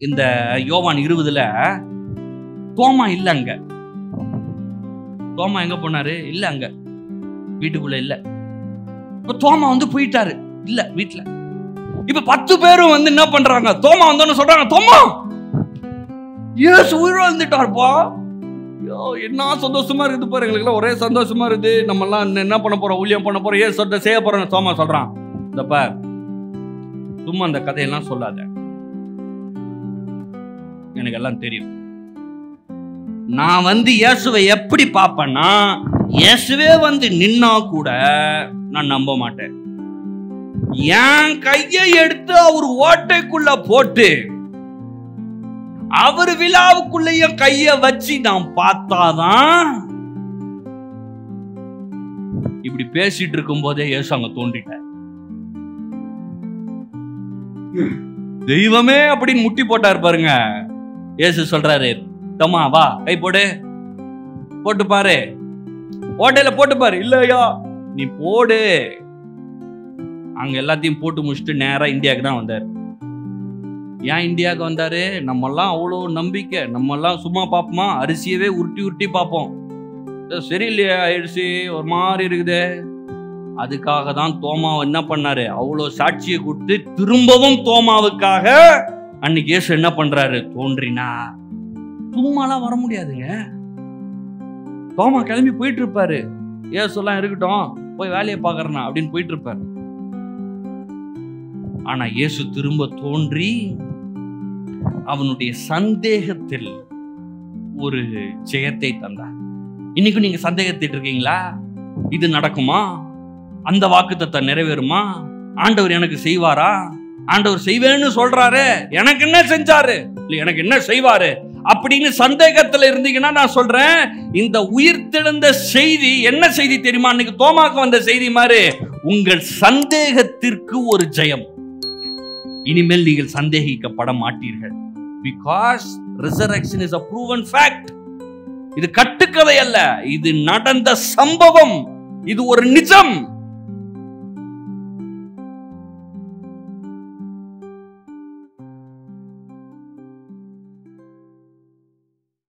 இந்த யோவான் 20ல தோமா இல்ல அங்க. தோமா எங்க போனாரு? இல்ல அங்க, வீட்டுக்குள்ள இல்ல. இப்ப தோமா வந்து போயிட்டாரு, இல்ல வீட்டுல. இப்ப 10 பேரும் வந்து என்ன பண்றாங்க? தோமா வந்தோன்னு சொல்றாங்க, தோமா இயேசு உயிரோடு வந்துட்டார்ப்பா. என்ன சந்தோஷமா இருக்குது பாரு, எங்களுக்கு ஒரே சந்தோஷமா இருக்குது. நம்ம எல்லாம் என்ன பண்ண போறோம்? ஊழியம் பண்ண போறோம், ஏன் செய்ய போறோம். தோமா சொல்றான், இந்தப்பா சும்மா அந்த கதையெல்லாம் சொல்லாத, எனக்கு எல்லாம் தெரியும். நான் வந்து இயேசுவை எப்படி பார்ப்பேன்னா, இயேசுவே வந்து நின்னா கூட நான் நம்ப மாட்டேன். என் கையை எடுத்து அவர் ஓட்டைக்குள்ள போட்டு அவர் விழாவுக்குள்ளேயே கைய வச்சு நான் பார்த்தாதான். இப்படி பேசிட்டு இருக்கும் போதே இயேசு அங்க தோன்றிட்டார். தெய்வமே அப்படின்னு முட்டி போட்டார் பாருங்க. இயேசு சொல்றாரு, தம்மா வா, கை போடு, போட்டு பாரு, ஓட்டையில போட்டு பாரு. இல்லையா, நீ போடு. அங்க எல்லாத்தையும் போட்டு முடிச்சுட்டு நேரா இந்தியாவுக்கு தான் வந்தார். ஏன் இந்தியாவுக்கு வந்தாரு? நம்மெல்லாம் அவ்வளோ நம்பிக்கை, நம்மெல்லாம் சும்மா பார்ப்போமா? அரிசியவே உருட்டி உருட்டி பார்ப்போம். சரியில்லையா அரிசி, ஒரு மாதிரி இருக்குது. அதுக்காக தான் தோமாவை என்ன பண்ணாரு? அவ்வளோ சாட்சியை கொடுத்து திரும்பவும் தோமாவுக்காக அன்னைக்கு இயேசு என்ன பண்றாரு? தோன்றினா. சும்மாலாம் வர முடியாதுங்க. தோமா கிளம்பி போயிட்டு இருப்பாரு. இயேசு எல்லாம் இருக்கட்டும், போய் வேலையை பார்க்கறனா அப்படின்னு போயிட்டு இருப்பாரு. ஆனா இயேசு திரும்ப தோன்றி அவனுடைய சந்தேகத்தில் ஒரு ஜெயத்தை தந்தார். இன்னைக்கு நீங்க சந்தேகத்திட்டு இருக்கீங்களா? இது நடக்குமா? அந்த வாக்குத்தத்தம் நிறைவேறுமா? ஆண்டவர் எனக்கு செய்வாரா? ஆண்டவர் செய்வேன்னு சொல்றாரு, எனக்கு என்ன செஞ்சாரு, இல்ல எனக்கு என்ன செய்வாரு அப்படின்னு சந்தேகத்துல இருந்தீங்கன்னா நான் சொல்றேன், இந்த உயிர்த்தெழுந்த செய்தி என்ன செய்தி தெரியுமா? அன்னைக்கு தோமாக்கு வந்த செய்தி மாதிரி உங்கள் சந்தேகத்திற்கு ஒரு ஜெயம். இனிமேல் நீங்கள் சந்தேகிக்கப்பட மாட்டீர்கள். Because resurrection is a proven fact. இது கட்டுக்கதை அல்ல, இது நடந்த சம்பவம், இது ஒரு நிஜம்.